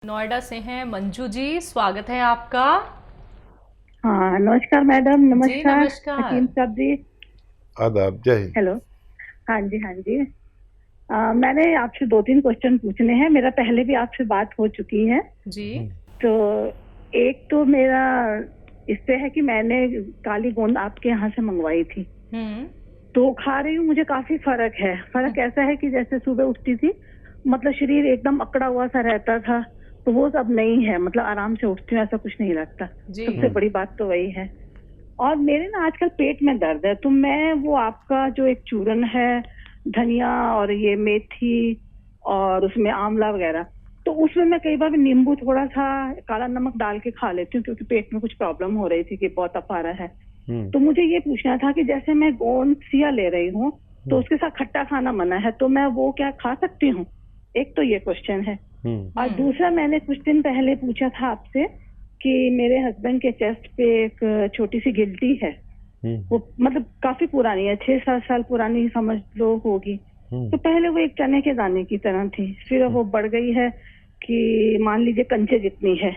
नोएडा से हैं मंजू जी, स्वागत है आपका। हाँ, नमस्कार मैडम। जी नमस्कार नमस्कार। हकीम साहब जी। आदाब, जय हिंद। हेलो। हाँ जी, हाँ जी। मैंने आपसे दो तीन क्वेश्चन पूछने हैं। मेरा पहले भी आपसे बात हो चुकी है। जी। तो एक तो मेरा इससे है कि मैंने काली गोंद आपके यहाँ से मंगवाई थी, हम्म। तो खा रही हूँ। मुझे काफी फर्क है। फर्क ऐसा है कि जैसे सुबह उठती थी, मतलब शरीर एकदम अकड़ा हुआ सा रहता था, तो वो सब नहीं है। मतलब आराम से उठती हूँ, ऐसा कुछ नहीं लगता। जी। सबसे बड़ी बात तो वही है। और मेरे ना आजकल पेट में दर्द है, तो मैं वो आपका जो एक चूरन है, धनिया और ये मेथी और उसमें आंवला वगैरह, तो उसमें मैं कई बार नींबू थोड़ा सा काला नमक डाल के खा लेती हूँ, क्योंकि पेट में कुछ प्रॉब्लम हो रही थी कि बहुत अफारा है। तो मुझे ये पूछना था कि जैसे मैं गोंदसिया ले रही हूँ, तो उसके साथ खट्टा खाना मना है, तो मैं वो क्या खा सकती हूँ? एक तो ये क्वेश्चन है। और दूसरा, मैंने कुछ दिन पहले पूछा था आपसे कि मेरे हस्बैंड के चेस्ट पे एक छोटी सी गिल्टी है। वो मतलब काफी पुरानी है, 6-7 साल पुरानी समझ लो होगी। तो पहले वो एक चने के दाने की तरह थी, फिर अब वो बढ़ गई है कि मान लीजिए कंचे जितनी है।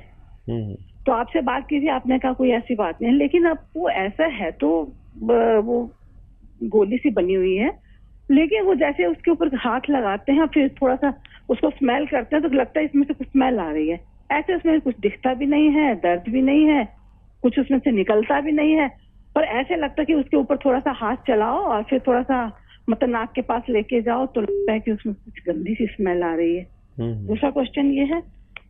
तो आपसे बात की थी, आपने कहा कोई ऐसी बात नहीं है, लेकिन अब वो ऐसा है तो वो गोली सी बनी हुई है, लेकिन वो जैसे उसके ऊपर हाथ लगाते हैं फिर थोड़ा सा उसको स्मेल करते हैं, तो लगता है इसमें से कुछ स्मेल आ रही है। ऐसे उसमें कुछ दिखता भी नहीं है, दर्द भी नहीं है, कुछ उसमें से निकलता भी नहीं है, पर ऐसे लगता है कि उसके ऊपर थोड़ा सा हाथ चलाओ और फिर थोड़ा सा मतलब नाक के पास लेके जाओ, तो लगता है कि उसमें कुछ गंदी सी स्मेल आ रही है। दूसरा क्वेश्चन ये है।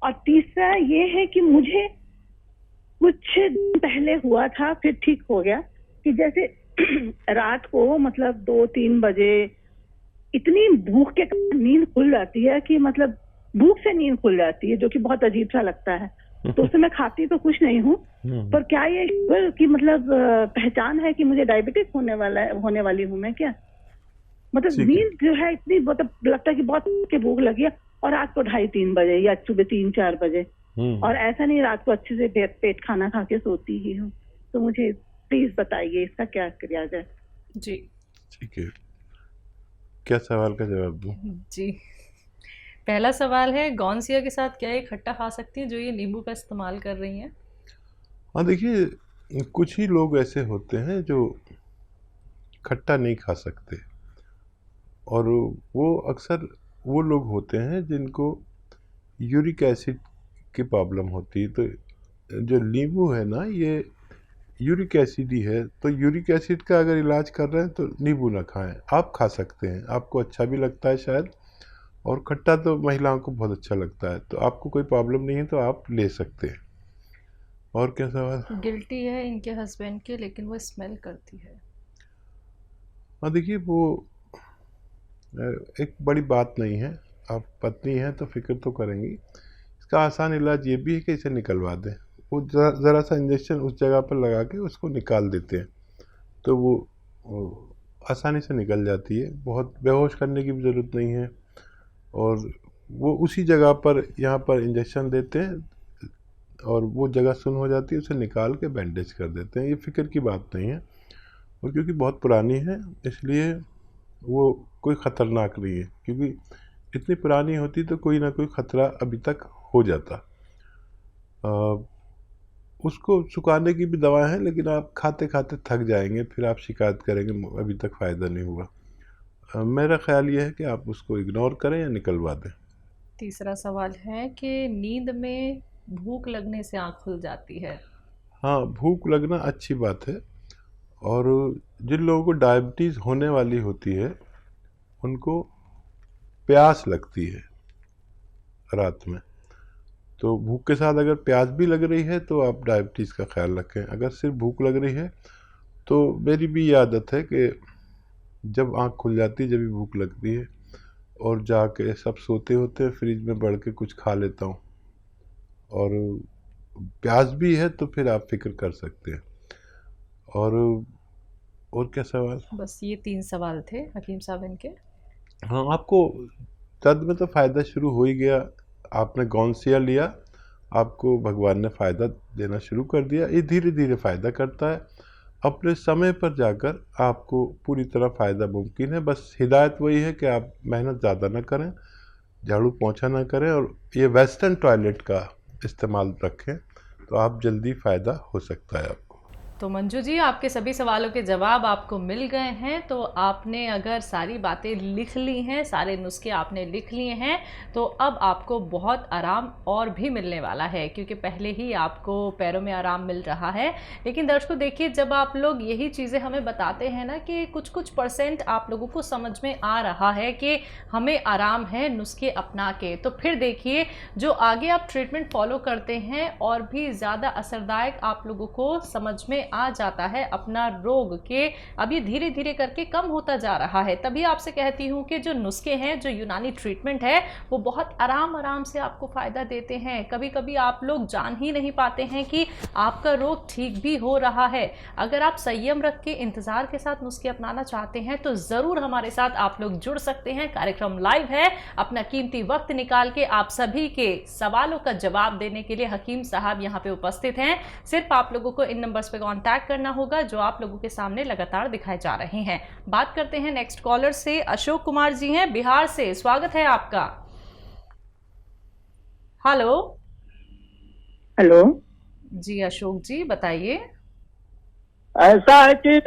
और तीसरा ये है कि मुझे कुछ दिन पहले हुआ था, फिर ठीक हो गया, कि जैसे रात को मतलब 2-3 बजे इतनी भूख के कारण नींद खुल जाती है कि मतलब भूख से नींद खुल जाती है, जो कि बहुत अजीब सा लगता है। तो उससे मैं खाती तो कुछ नहीं हूँ, पर क्या ये शुगर की मतलब पहचान है कि मुझे डायबिटीज होने वाली हूँ मैं क्या? मतलब ठीक है। नींद जो है इतनी, मतलब लगता है कि बहुत के भूख लगी है, और रात को 2:30-3 बजे या सुबह 3-4 बजे। और ऐसा नहीं रात को अच्छे से पेट खाना खा के सोती ही हूँ। तो मुझे प्लीज बताइए इसका क्या किया जाए। जी। ठीक है, क्या सवाल का जवाब दूं? जी। पहला सवाल है, गौनसिया के साथ क्या ये खट्टा खा सकती हैं जो ये नींबू का इस्तेमाल कर रही हैं? हाँ, देखिए, कुछ ही लोग ऐसे होते हैं जो खट्टा नहीं खा सकते, और वो अक्सर वो लोग होते हैं जिनको यूरिक एसिड की प्रॉब्लम होती है। तो जो नींबू है ना, ये यूरिक एसिड ही है, तो यूरिक एसिड का अगर इलाज कर रहे हैं तो नींबू ना खाएं। आप खा सकते हैं, आपको अच्छा भी लगता है शायद, और खट्टा तो महिलाओं को बहुत अच्छा लगता है, तो आपको कोई प्रॉब्लम नहीं है तो आप ले सकते हैं। और क्या सवाल? गिल्टी है इनके हस्बैंड के, लेकिन वो स्मेल करती है। हाँ, देखिए, वो एक बड़ी बात नहीं है। आप पत्नी हैं तो फिक्र तो करेंगी। इसका आसान इलाज ये भी है कि इसे निकलवा दें। वो ज़रा सा इंजेक्शन उस जगह पर लगा के उसको निकाल देते हैं, तो वो आसानी से निकल जाती है। बहुत बेहोश करने की भी ज़रूरत नहीं है, और वो उसी जगह पर यहाँ पर इंजेक्शन देते हैं और वो जगह सुन्न हो जाती है, उसे निकाल के बैंडेज कर देते हैं। ये फ़िक्र की बात नहीं है, और क्योंकि बहुत पुरानी है इसलिए वो कोई ख़तरनाक नहीं है। क्योंकि इतनी पुरानी होती तो कोई ना कोई ख़तरा अभी तक हो जाता। उसको सुखाने की भी दवा है, लेकिन आप खाते खाते थक जाएंगे, फिर आप शिकायत करेंगे अभी तक फ़ायदा नहीं हुआ। मेरा ख़्याल ये है कि आप उसको इग्नोर करें या निकलवा दें। तीसरा सवाल है कि नींद में भूख लगने से आँख खुल जाती है। हाँ, भूख लगना अच्छी बात है, और जिन लोगों को डायबिटीज़ होने वाली होती है उनको प्यास लगती है रात में। तो भूख के साथ अगर प्यास भी लग रही है तो आप डायबिटीज़ का ख्याल रखें। अगर सिर्फ भूख लग रही है तो मेरी भी ये आदत है कि जब आँख खुल जाती है, जब भी भूख लगती है, और जाके सब सोते होते हैं फ्रिज में बढ़ के कुछ खा लेता हूँ। और प्यास भी है तो फिर आप फिक्र कर सकते हैं। और क्या सवाल? बस ये 3 सवाल थे हकीम साहब इनके। हाँ, आपको दर्द में तो फ़ायदा शुरू हो ही गया। आपने गौनसिया लिया, आपको भगवान ने फ़ायदा देना शुरू कर दिया। ये धीरे धीरे फ़ायदा करता है। अपने समय पर जाकर आपको पूरी तरह फ़ायदा मुमकिन है। बस हिदायत वही है कि आप मेहनत ज़्यादा ना करें, झाड़ू पोंछा ना करें और ये वेस्टर्न टॉयलेट का इस्तेमाल रखें, तो आप जल्दी फ़ायदा हो सकता है आपको। तो मंजू जी, आपके सभी सवालों के जवाब आपको मिल गए हैं। तो आपने अगर सारी बातें लिख ली हैं, सारे नुस्खे आपने लिख लिए हैं, तो अब आपको बहुत आराम और भी मिलने वाला है, क्योंकि पहले ही आपको पैरों में आराम मिल रहा है। लेकिन दर्शकों देखिए, जब आप लोग यही चीज़ें हमें बताते हैं ना कि कुछ कुछ परसेंट आप लोगों को समझ में आ रहा है कि हमें आराम है नुस्खे अपना के, तो फिर देखिए जो आगे आप ट्रीटमेंट फॉलो करते हैं और भी ज़्यादा असरदायक आप लोगों को समझ में आ जाता है अपना रोग के। अब ये धीरे धीरे करके कम होता जा रहा है। तभी आपसे कहती हूँ कि जो नुस्खे हैं, जो यूनानी ट्रीटमेंट है, वो बहुत आराम से आपको फ़ायदा देते हैं। कभी कभी आप लोग जान ही नहीं पाते हैं कि आपका रोग ठीक भी हो रहा है। अगर आप संयम रख के इंतज़ार के साथ नुस्खे अपनाना चाहते हैं तो ज़रूर हमारे साथ आप लोग जुड़ सकते हैं। कार्यक्रम लाइव है, अपना कीमती वक्त निकाल के आप सभी के सवालों का जवाब देने के लिए हकीम साहब यहाँ पे उपस्थित हैं। सिर्फ आप लोगों को इन नंबर्स पे कांटेक्ट करना होगा जो आप लोगों के सामने लगातार दिखाए जा रहे हैं। बात करते हैं नेक्स्ट कॉलर से। अशोक कुमार जी हैं बिहार से, स्वागत है आपका। हेलो। हेलो जी अशोक जी बताइए। ऐसा है कि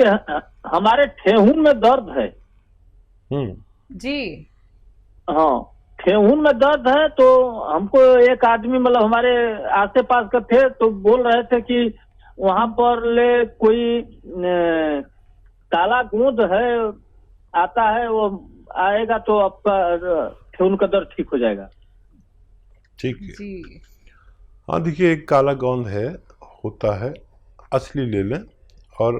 हमारे ठेहुन में दर्द है। जी। हाँ, ठेहुन में दर्द है, तो हमको एक आदमी मतलब हमारे आसे पास का थे, तो बोल रहे थे कि वहां पर ले कोई काला गोंद है, आता है, वो आएगा तो आपका ठेहुन का दर्द ठीक हो जाएगा। ठीक है जी। हाँ, देखिए एक काला गोंद है, होता है, असली ले लें। और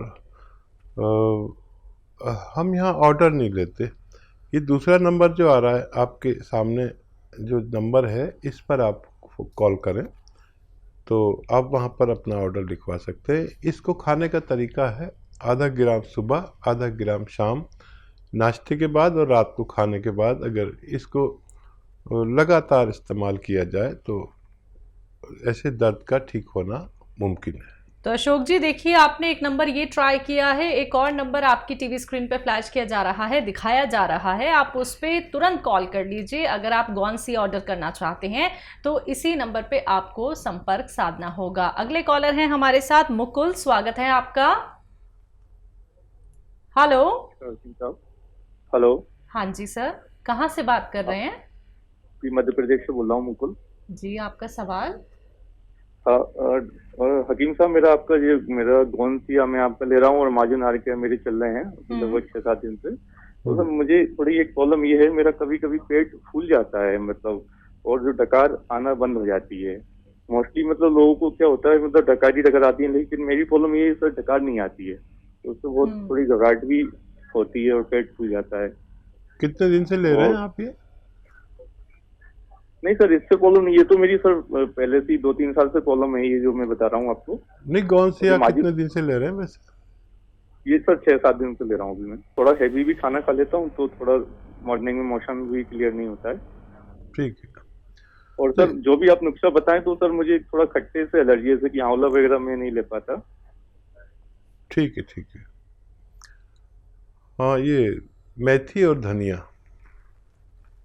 हम यहाँ ऑर्डर नहीं लेते। ये दूसरा नंबर जो आ रहा है आपके सामने, जो नंबर है, इस पर आप कॉल करें तो आप वहाँ पर अपना ऑर्डर लिखवा सकते हैं। इसको खाने का तरीका है, आधा ग्राम सुबह, आधा ग्राम शाम, नाश्ते के बाद और रात को खाने के बाद। अगर इसको लगातार इस्तेमाल किया जाए तो ऐसे दर्द का ठीक होना मुमकिन है। तो अशोक जी देखिए, आपने एक नंबर ये ट्राई किया है, एक और नंबर आपकी टीवी स्क्रीन पे फ्लैश किया जा रहा है, दिखाया जा रहा है, आप उस पर तुरंत कॉल कर लीजिए। अगर आप गॉन्सी ऑर्डर करना चाहते हैं तो इसी नंबर पे आपको संपर्क साधना होगा। अगले कॉलर हैं हमारे साथ मुकुल, स्वागत है आपका। हेलो। हेलो। हाँ जी सर, कहाँ से बात कर रहे हैं? मध्य प्रदेश से बोल रहा हूँ मुकुल जी, आपका सवाल। हकीम साहब, मेरा गौनसिया मैं आपका ले रहा हूँ और मार्जिन आर के मेरे चल रहे हैं लगभग 6-7 दिन से। तो सर मुझे थोड़ी एक प्रॉब्लम ये है, मेरा कभी कभी पेट फूल जाता है, मतलब, और जो डकार आना बंद हो जाती है। मोस्टली मतलब लोगों को क्या होता है, मतलब डकार आती है, लेकिन मेरी प्रॉब्लम ये है सर, डकार नहीं आती है, तो उससे बहुत थोड़ी घबराहट भी होती है और पेट फूल जाता है। कितने दिन से ले रहे हैं आप ये? नहीं सर, इससे प्रॉब्लम नहीं है, तो मेरी सर पहले से 2-3 साल से प्रॉब्लम है ये जो मैं बता रहा हूँ आपको। नहीं, गौनसिया कितने दिन से ले रहे हैं वैसे? ये सर 6-7 दिन से ले रहा हूँ अभी मैं। थोड़ा हैवी भी खाना खा लेता हूँ तो थोड़ा मॉर्निंग में मोशन भी क्लियर नहीं होता है। ठीक है। और सर जो भी आप नुस्खा बताएं, तो सर मुझे थोड़ा खट्टे से एलर्जी है, जैसे कि आंवला वगैरह मैं नहीं ले पाता। ठीक है, ठीक है। हाँ, ये मेथी और धनिया,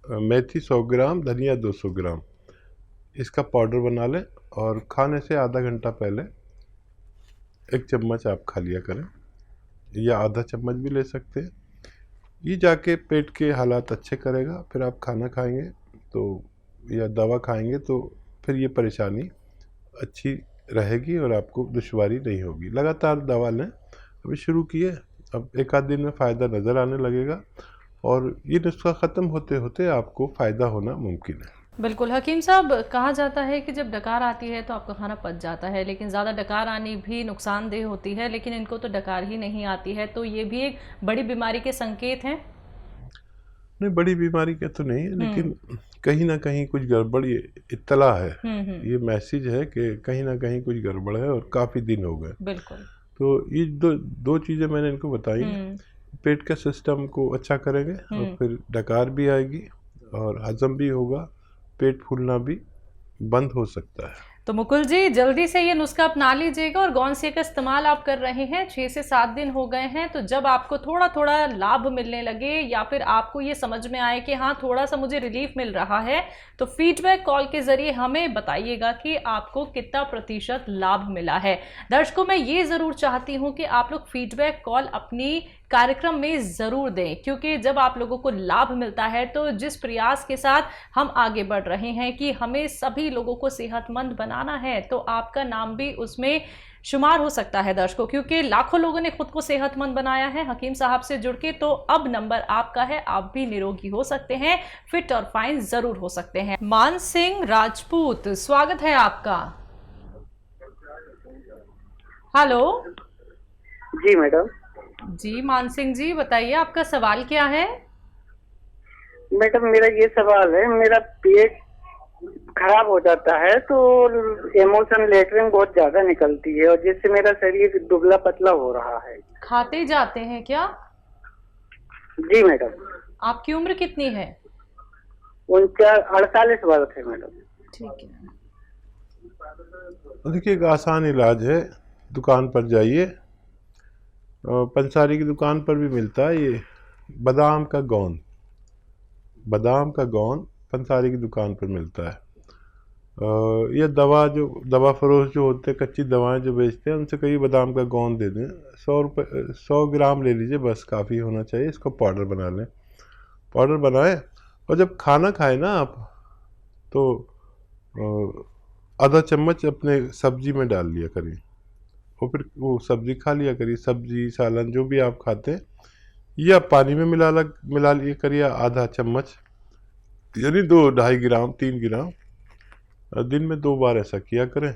मेथी 100 ग्राम, धनिया 200 ग्राम, इसका पाउडर बना लें और खाने से आधा घंटा पहले 1 चम्मच आप खा लिया करें, या आधा चम्मच भी ले सकते हैं। ये जाके पेट के हालात अच्छे करेगा। फिर आप खाना खाएंगे तो, या दवा खाएंगे तो फिर ये परेशानी अच्छी रहेगी और आपको दुश्वारी नहीं होगी। लगातार दवा लें, अभी शुरू किए, अब 1-आध दिन में फ़ायदा नज़र आने लगेगा और ये नुस्खा ख़त्म होते होते आपको फ़ायदा होना मुमकिन है। बिल्कुल हकीम साहब, कहा जाता है कि जब डकार आती है तो आपका खाना पच जाता है, लेकिन ज़्यादा डकार आनी भी नुकसानदेह होती है, लेकिन इनको तो डकार ही नहीं आती है, तो ये भी एक बड़ी बीमारी के संकेत हैं? नहीं, बड़ी बीमारी का तो नहीं है, लेकिन कहीं ना कहीं कुछ गड़बड़, ये इत्तला है, ये मैसेज है कि कहीं ना कहीं कुछ गड़बड़ है और काफ़ी दिन हो गए। बिल्कुल। तो ये दो चीज़ें मैंने इनको बताई हैं। पेट का सिस्टम को अच्छा करेंगे और फिर डकार भी आएगी और हजम भी होगा, पेट फूलना भी बंद हो सकता है। तो मुकुल जी जल्दी से ये नुस्खा अपना लीजिएगा। और गौनसिया का इस्तेमाल आप कर रहे हैं 6 से 7 दिन हो गए हैं, तो जब आपको थोड़ा थोड़ा लाभ मिलने लगे या फिर आपको ये समझ में आए कि हाँ थोड़ा सा मुझे रिलीफ मिल रहा है, तो फीडबैक कॉल के जरिए हमें बताइएगा कि आपको कितना प्रतिशत लाभ मिला है। दर्शकों, मैं ये ज़रूर चाहती हूँ कि आप लोग फीडबैक कॉल अपनी कार्यक्रम में ज़रूर दें, क्योंकि जब आप लोगों को लाभ मिलता है तो जिस प्रयास के साथ हम आगे बढ़ रहे हैं कि हमें सभी लोगों को सेहतमंद बनाना है, तो आपका नाम भी उसमें शुमार हो सकता है दर्शकों, क्योंकि लाखों लोगों ने खुद को सेहतमंद बनाया है हकीम साहब से जुड़ के। तो अब नंबर आपका है, आप भी निरोगी हो सकते हैं, फिट और फाइन जरूर हो सकते हैं। मान सिंह राजपूत, स्वागत है आपका। हेलो जी मैडम। जी मान सिंह जी बताइए, आपका सवाल क्या है? मैडम मेरा ये सवाल है, मेरा पेट खराब हो जाता है तो इमोशन लेटरिन बहुत ज्यादा निकलती है और जिससे मेरा शरीर दुबला पतला हो रहा है। खाते जाते हैं क्या? जी मैडम। आपकी उम्र कितनी है? 48 वर्ष है मैडम। ठीक है, देखिए एक आसान इलाज है, दुकान पर जाइए, पंसारी की दुकान पर भी मिलता है ये बादाम का गोंद। बादाम का गोंद पंसारी की दुकान पर मिलता है। यह दवा फरोश जो होते हैं, कच्ची दवाएं जो बेचते हैं, उनसे कहीं बादाम का गोंद दे दें। 100 ग्राम ले लीजिए, बस काफ़ी होना चाहिए। इसको पाउडर बना लें। पाउडर बनाएं और जब खाना खाएं ना आप, तो आधा चम्मच अपने सब्जी में डाल लिया करिए और फिर वो सब्जी खा लिया करिए। सब्जी सालन जो भी आप खाते हैं, या पानी में मिला लिया करिए आधा चम्मच, यानी 2-2.5 ग्राम 3 ग्राम। दिन में 2 बार ऐसा किया करें,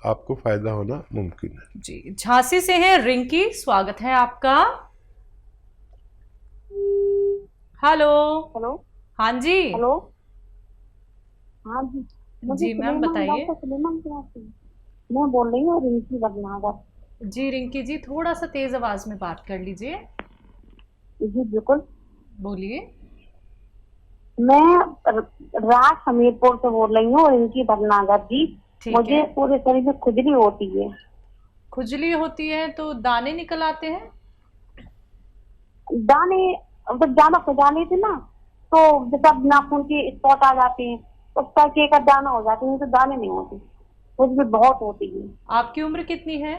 आपको फायदा होना मुमकिन है। जी झांसी से हैं रिंकी, स्वागत है आपका। हेलो। हेलो। हाँ जी। हेलो। हाँ जी। जी मैम बताइए। मैं बोल रही हूँ रिंकी बदनागर। जी रिंकी जी थोड़ा सा तेज आवाज में बात कर लीजिए। जी बिल्कुल। बोलिए। मैं राज हमीरपुर से बोल रही हूँ, रिंकी बदनागर जी। मुझे पूरे शरीर में खुजली होती है। खुजली होती है तो दाने निकल आते हैं? दाने जब ज्यादा खुजाली थी ना, तो जब नाखून के स्पॉट आ जाते हैं, उसका एक दाना हो जाते हैं, तो दाने नहीं होते, खुजली बहुत होती है। आपकी उम्र कितनी है?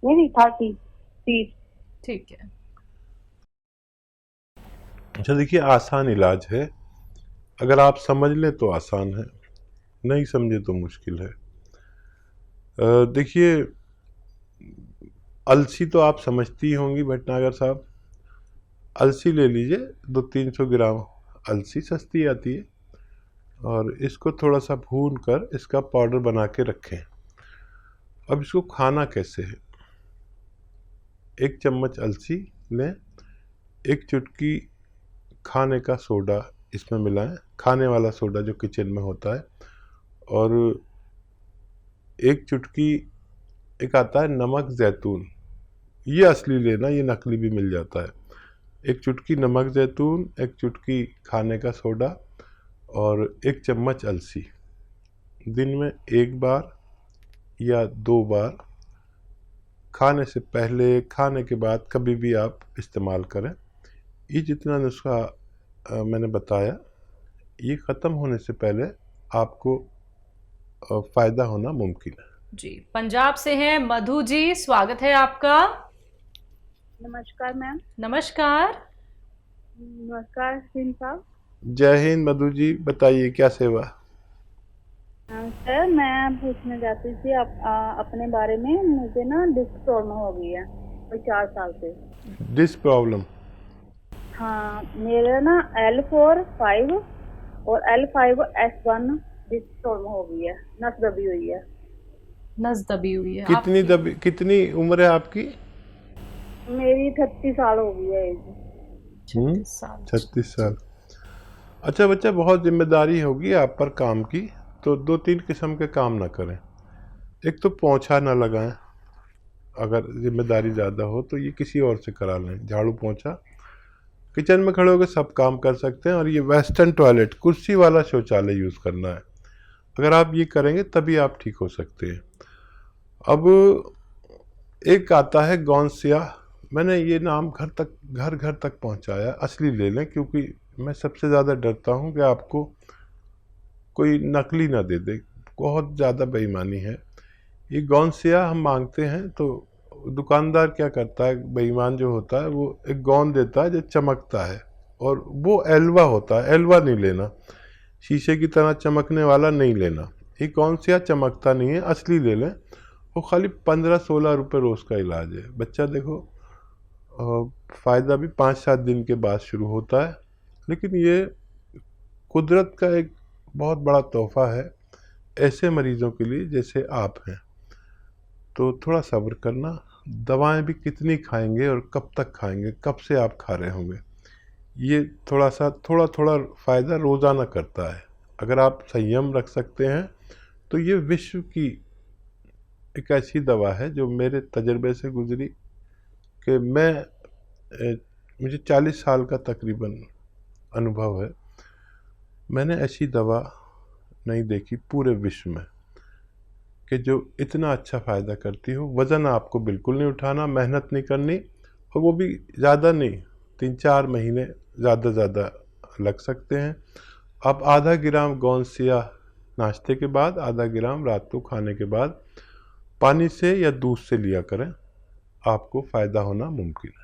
मेरी 30। ठीक है। अच्छा देखिए, आसान इलाज है, अगर आप समझ लें तो आसान है, नहीं समझे तो मुश्किल है। देखिए अलसी तो आप समझती होंगी भटनागर साहब। अलसी ले लीजिए, 200-300 ग्राम अलसी सस्ती आती है, और इसको थोड़ा सा भून कर इसका पाउडर बना के रखें। अब इसको खाना कैसे है? 1 चम्मच अलसी लें, 1 चुटकी खाने का सोडा इसमें मिलाएं, खाने वाला सोडा जो किचन में होता है, और 1 चुटकी एक आता है नमक जैतून, ये असली लेना, ये नकली भी मिल जाता है। 1 चुटकी नमक जैतून, 1 चुटकी खाने का सोडा और 1 चम्मच अलसी। दिन में 1 बार या 2 बार, खाने से पहले खाने के बाद कभी भी आप इस्तेमाल करें। ये जितना नुस्खा मैंने बताया, ये ख़त्म होने से पहले आपको फ़ायदा होना मुमकिन है। जी पंजाब से हैं मधु जी, स्वागत है आपका। नमस्कार मैम। नमस्कार। नमस्कार सिंह साहब। जय हिंद मधु जी, बताइए क्या सेवा? सर मैं पूछना चाहती थी अपने बारे में। मुझे ना डिस्क प्रॉब्लम हो गई है कोई 4 साल से। Disk problem? हाँ, मेरे ना L4-5 और L5-S1 डिस्क प्रॉब्लम हो गई है, नस दबी हुई है। नस दबी हुई है? कितनी उम्र है आपकी? मेरी 36 साल हो गई है। 36 साल। अच्छा बच्चा, बहुत जिम्मेदारी होगी आप पर काम की, तो 2-3 किस्म के काम ना करें। एक तो पोंछा ना लगाएं, अगर जिम्मेदारी ज़्यादा हो तो ये किसी और से करा लें। झाड़ू पोंछा किचन में खड़े होकर सब काम कर सकते हैं, और ये वेस्टर्न टॉयलेट, कुर्सी वाला शौचालय यूज़ करना है। अगर आप ये करेंगे तभी आप ठीक हो सकते हैं। अब एक आता है गौनसिया, मैंने ये नाम घर घर तक पहुंचाया। असली ले लें, क्योंकि मैं सबसे ज़्यादा डरता हूं कि आपको कोई नकली ना दे दे, बहुत ज़्यादा बेईमानी है। ये गौनसिया हम मांगते हैं तो दुकानदार क्या करता है, बेईमान जो होता है, वो एक गौन देता है जो चमकता है, और वो एल्वा होता है। एल्वा नहीं लेना, शीशे की तरह चमकने वाला नहीं लेना। ये गौनसिया चमकता नहीं है, असली ले लें। वो खाली 15-16 रुपये रोज़ का इलाज है। बच्चा देखो, फ़ायदा भी 5-7 दिन के बाद शुरू होता है, लेकिन ये कुदरत का एक बहुत बड़ा तोहफ़ा है ऐसे मरीज़ों के लिए जैसे आप हैं। तो थोड़ा सब्र करना। दवाएं भी कितनी खाएंगे और कब तक खाएंगे, कब से आप खा रहे होंगे, ये थोड़ा थोड़ा फ़ायदा रोज़ाना करता है। अगर आप संयम रख सकते हैं तो ये विश्व की एक ऐसी दवा है जो मेरे तजर्बे से गुजरी कि मुझे 40 साल का तकरीबन अनुभव है। मैंने ऐसी दवा नहीं देखी पूरे विश्व में कि जो इतना अच्छा फ़ायदा करती हो। वज़न आपको बिल्कुल नहीं उठाना, मेहनत नहीं करनी, और वो भी ज़्यादा नहीं, 3-4 महीने ज़्यादा लग सकते हैं। आप आधा ग्राम गौनसिया नाश्ते के बाद, आधा ग्राम रात को खाने के बाद पानी से या दूध से लिया करें, आपको फ़ायदा होना मुमकिन है।